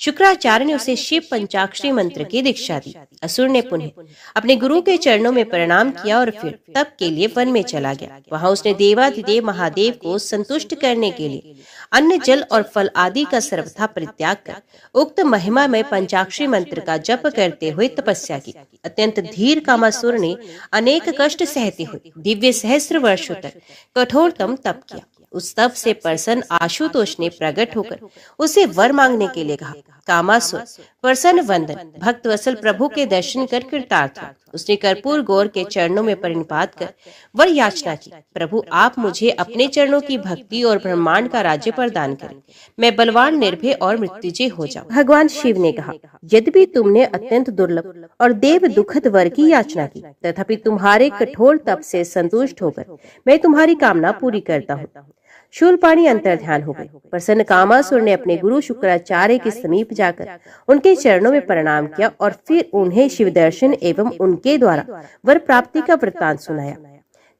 शुक्राचार्य ने उसे शिव पंचाक्षरी मंत्र की दीक्षा दी। असुर ने पुनः अपने गुरु के चरणों में प्रणाम किया और फिर तप के लिए वन में चला गया। वहां उसने देवाधिदेव महादेव को संतुष्ट करने के लिए अन्न जल और फल आदि का सर्वथा परित्याग कर उक्त महिमा में पंचाक्षरी मंत्र का जप करते हुए तपस्या की। अत्यंत धीर कामासुर ने अनेक कष्ट सहते हुए दिव्य सहस्त्र वर्षों तक कठोरतम तप किया। उस तप से प्रसन्न आशुतोष ने प्रकट होकर उसे वर मांगने के लिए कहा। कामासुर प्रसन्न वंदन भक्त वत्सल प्रभु के दर्शन कर कृतार्थ हुआ। उसने कर्पूर गौर के चरणों में प्रणिपात कर वर याचना की, प्रभु आप मुझे अपने चरणों की भक्ति और ब्रह्मांड का राज्य प्रदान करें, मैं बलवान निर्भय और मृत्युंजय हो जाऊं। भगवान शिव ने कहा, यद्यपि तुमने अत्यंत दुर्लभ और देव दुखद वर की याचना की, तथापि तुम्हारे कठोर तप से संतुष्ट होकर मैं तुम्हारी कामना पूरी करता हूँ। शूलपाणी अंतर्ध्यान हो गए। प्रसन्न कामासुर ने अपने गुरु शुक्राचार्य के समीप जाकर उनके चरणों में प्रणाम किया और फिर उन्हें शिव दर्शन एवं उनके द्वारा वर प्राप्ति का वृत्तांत सुनाया।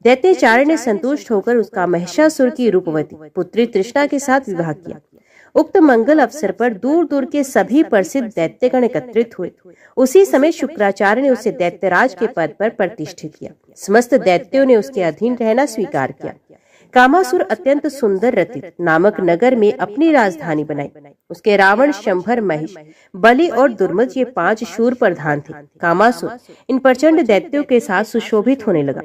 दैत्याचार्य ने संतुष्ट होकर उसका महिषासुर की रूपवती पुत्री तृष्णा के साथ विवाह किया। उक्त मंगल अवसर पर दूर दूर के सभी प्रसिद्ध दैत्यगण एकत्रित हुए। उसी समय शुक्राचार्य ने उसे दैत्यराज के पद पर प्रतिष्ठित किया। समस्त दैत्यों ने उसके अधीन रहना स्वीकार किया। कामासुर अत्यंत सुंदर रतित नामक नगर में अपनी राजधानी बनाई। उसके रावण, शंभर, महिष, बलि और दुर्मद ये 5 शूर प्रधान थे। कामासुर इन प्रचंड दैत्यों के साथ सुशोभित होने लगा।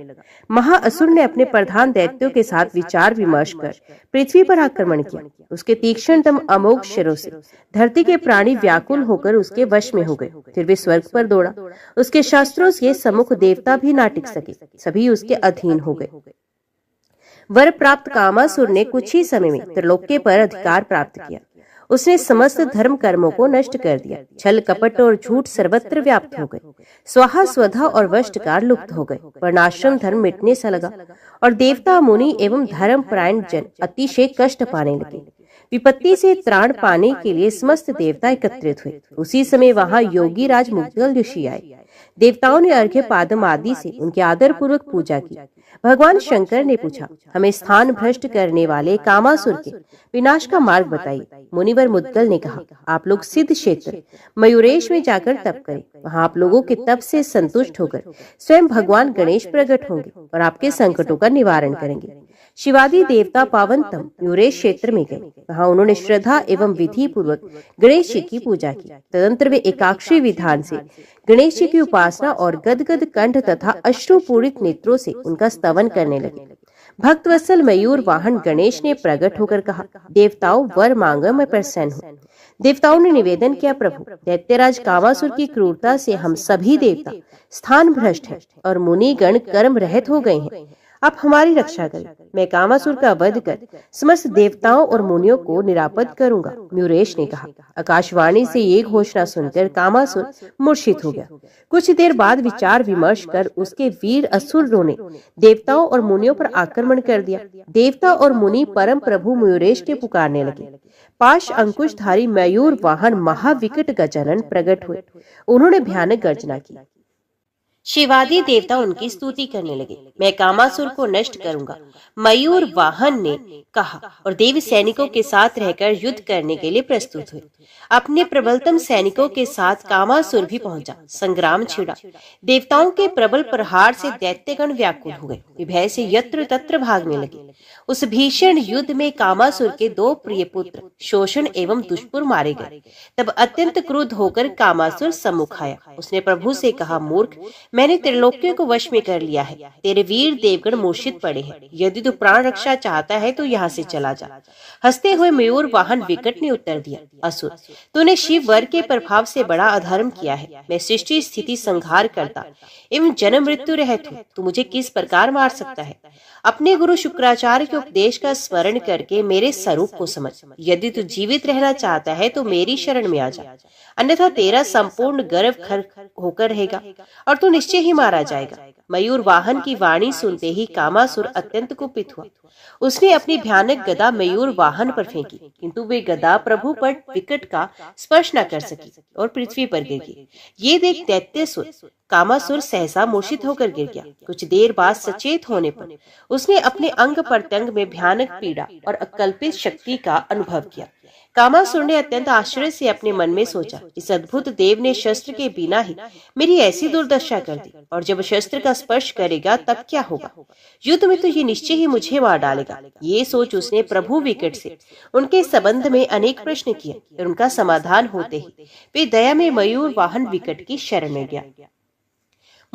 महाअसुर ने अपने प्रधान दैत्यों के साथ विचार विमर्श कर पृथ्वी पर आक्रमण किया। उसके तीक्ष्णतम अमोघ शिरों से धरती के प्राणी व्याकुल होकर उसके वश में हो गए। फिर वे स्वर्ग पर दौड़ा। उसके शस्त्रों से सम्मुख देवता भी ना टिक सके, सभी उसके अधीन हो गए। वर प्राप्त कामासुर ने कुछ ही समय में त्रिलोक्य पर अधिकार प्राप्त किया। उसने समस्त धर्म कर्मों को नष्ट कर दिया। छल, कपट और झूठ सर्वत्र व्याप्त हो गए। स्वाहा, स्वधा और वष्टकार लुप्त हो गए। वर्णाश्रम धर्म मिटने सा लगा और देवता, मुनि एवं धर्मपरायण जन अतिशय कष्ट पाने लगे। विपत्ति से त्राण पाने के लिए समस्त देवता एकत्रित हुए। उसी समय वहां योगी राज मुद्गल ऋषि आए। देवताओं ने अर्घ्य पादम आदि से उनकी आदर पूर्वक पूजा की। भगवान शंकर ने पूछा, हमें स्थान भ्रष्ट करने वाले कामासुर के विनाश का मार्ग बताइए। मुनिवर मुद्गल ने कहा, आप लोग सिद्ध क्षेत्र मयूरेश में जाकर तप करें। वहां आप लोगों के तप से संतुष्ट होकर स्वयं भगवान गणेश प्रकट होंगे और आपके संकटों का निवारण करेंगे। शिवादि देवता पावनतम मयूरेश क्षेत्र में गए। वहां उन्होंने श्रद्धा एवं विधि पूर्वक गणेश जी की पूजा की। तदंतर वे एकाक्षी विधान से गणेश जी की उपासना और गदगद कंठ तथा अश्रुपूरित नेत्रों से उनका स्तवन करने लगे। भक्तवत्सल मयूर वाहन गणेश ने प्रकट होकर कहा, देवताओं वर मांगो, मैं प्रसन्न हूँ। देवताओं ने निवेदन किया, प्रभु दैत्यराज कामासुर की क्रूरता से हम सभी देवता स्थान भ्रष्ट हैं और मुनि गण कर्म रहित हो गए हैं। आप हमारी रक्षा करें। मैं कामासुर का वध कर समस्त देवताओं और मुनियों को निरापद करूंगा। मयूरेश ने कहा। आकाशवाणी से ये घोषणा सुनकर कामासुर मूर्छित हो गया। कुछ देर बाद विचार विमर्श कर उसके वीर असुरों ने देवताओं और मुनियों पर आक्रमण कर दिया। देवता और मुनि परम प्रभु मयूरेश के पुकारने लगे। पाश अंकुशधारी मयूर वाहन महाविकट गजानन प्रकट हुए। उन्होंने भयानक गर्जना की। शिवादि देवता उनकी स्तुति करने लगे। मैं कामासुर को नष्ट करूंगा, मयूर वाहन ने कहा और देव सैनिकों के साथ रहकर युद्ध करने के लिए प्रस्तुत हुए। अपने प्रबलतम सैनिकों के साथ कामासुर भी पहुंचा। संग्राम छिड़ा। देवताओं के प्रबल प्रहार से दैत्यगण व्याकुल हो गए। वे भय से यत्र तत्र भागने लगे। उस भीषण युद्ध में कामासुर के 2 प्रिय पुत्र शोषण एवं दुष्पुर मारे गए। तब अत्यंत क्रुद्ध होकर कामासुर सम्मुख आया। उसने प्रभु से कहा, मूर्ख, मैंने त्रिलोक्य को वश में कर लिया है। तेरे वीर देवगण मूर्छित पड़े हैं। यदि तू प्राण रक्षा चाहता है तो यहाँ से चला जा। हंसते हुए मयूर वाहन विकट ने उत्तर दिया, असुर, तूने शिव वर के प्रभाव से बड़ा अधर्म किया है। मैं सृष्टि स्थिति संहार करता एवं जन्म मृत्यु रहित हूँ। तू मुझे किस प्रकार मार सकता है? अपने गुरु शुक्राचार्य के उपदेश का स्मरण करके मेरे स्वरूप को समझ। यदि तू जीवित रहना चाहता है तो मेरी शरण में आ जा, अन्यथा तेरा संपूर्ण गर्भ खर होकर रहेगा और तू निश्चय ही मारा जाएगा। मयूर वाहन की वाणी सुनते ही कामासुर अत्यंत कुपित हुआ। उसने अपनी भयानक गदा मयूर वाहन पर फेंकी, किंतु वे गदा प्रभु पर विकट का स्पर्श न कर सकी और पृथ्वी पर गिर गई। ये देख दैत्यसुर कामासुर सहसा मूर्छित होकर गिर गया। कुछ देर बाद सचेत होने पर उसने अपने अंग प्रत्यंग में भयानक पीड़ा और अकल्पित शक्ति का अनुभव किया। कामासुर ने अत्यंत आश्चर्य से अपने मन में सोचा, इस अद्भुत देव ने शस्त्र के बिना ही मेरी ऐसी दुर्दशा कर दी, और जब शस्त्र का स्पर्श करेगा तब क्या होगा? युद्ध में तो ये निश्चय ही मुझे मार डालेगा। ये सोच उसने प्रभु विकट से उनके संबंध में अनेक प्रश्न किए और उनका समाधान होते ही वे दया में मयूर वाहन विकट की शरण में गया।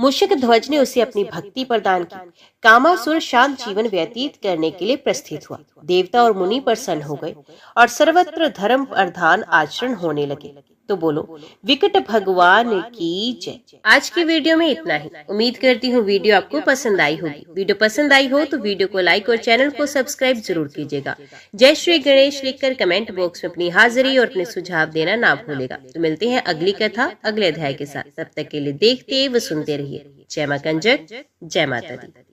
मूषक ध्वज ने उसे अपनी भक्ति प्रदान की। कामासुर शांत जीवन व्यतीत करने के लिए प्रस्थित हुआ। देवता और मुनि प्रसन्न हो गए और सर्वत्र धर्म प्रधान आचरण होने लगे। तो बोलो विकट भगवान की जय। आज की वीडियो में इतना ही। उम्मीद करती हूँ वीडियो आपको पसंद आई होगी। वीडियो पसंद आई हो तो वीडियो को लाइक और चैनल को सब्सक्राइब जरूर कीजिएगा। जय श्री गणेश लिखकर कमेंट बॉक्स में अपनी हाजिरी और अपने सुझाव देना ना भूलेगा। तो मिलते हैं अगली कथा अगले अध्याय के साथ। तब तक के लिए देखते व सुनते रहिए। जय मां कंजक, जय माता दी।